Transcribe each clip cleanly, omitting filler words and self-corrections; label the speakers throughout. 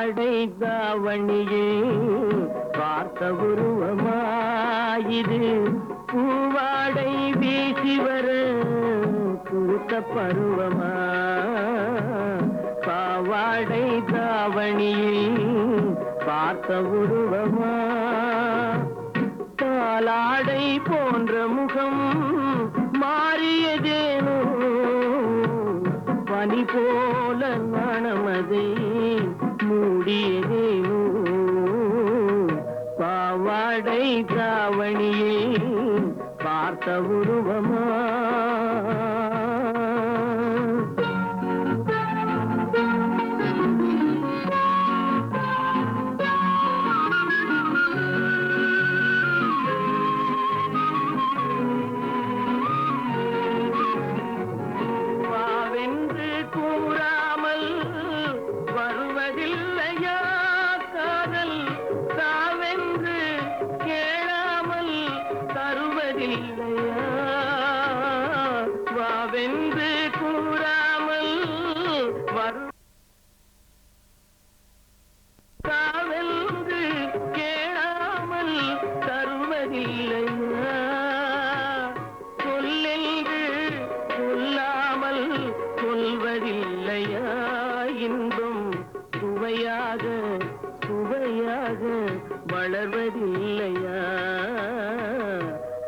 Speaker 1: பாவாடை தாவணியே பார்த்த உருவமாயிது பூவாடை வீசி வர பூத்த பருவமா பாவாடை தாவணியே பார்த்த உருவமா பாலாடை போன்ற முகம் மாறியதேனோ பனி போல நாணமதை மூடியதேனோ பாவாடை தாவணியே பார்த்த உருவமா வளர்வதில்லையா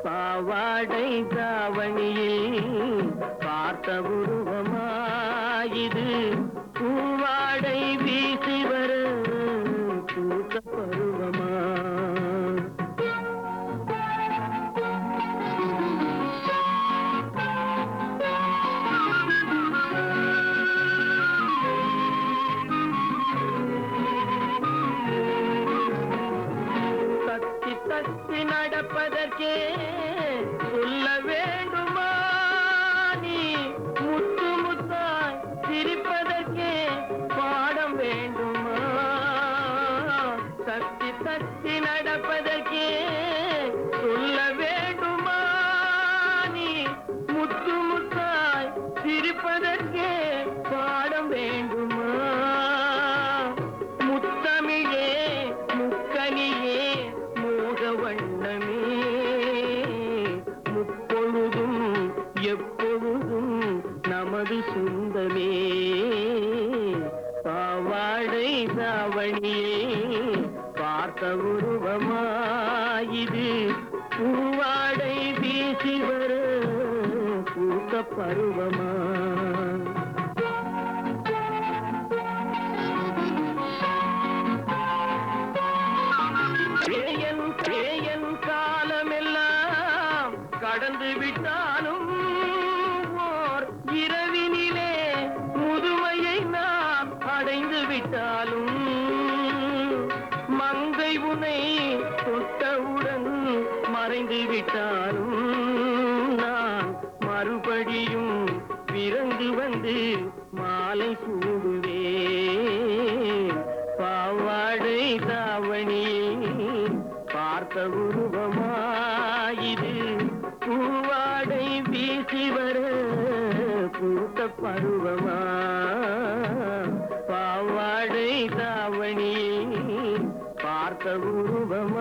Speaker 1: பாவாடை தாவணியே பார்த்த உருவமாயிது பூவாடை வீசி வர பூத்த பருவமா தத்தி நடப்பதற்கே சொல்ல வேண்டுமா நீ முத்து முத்தாய் சிரிப்பதற்கே பாடம் வேண்டுமா தத்தி தத்தி நடப்பதற்கே சொல்ல வேண்டுமா நீ முத்து முத்தாய் சிரிப்பதற்கே பாடம் வேண்டுமா முத்தமிழே முக்கனியே வண்ணமே முப்பொழுதும் எப்பொழுதும் நமது சொந்தமே பாவாடை தாவணியே பார்த்த உருவமாயிது பூவாடை வீசி வர பூத்த பருவமா காலமெல்லாம் கடந்து விட்டாலும் ஓர் இரவினிலே முதுமையை நாம் அடைந்து விட்டாலும் மங்கை உனை தொட்டவுடன் மறைந்து விட்டாலும் நான் மறுபடியும் பிறந்து வந்து மாலை சூடுவேன் பாவாடை தாவணியே பார்த்த உருவமாயிது பூவாடை வீசி வர பூத்த பருவமா பாவாடை தாவணியே பார்த்த உருவமா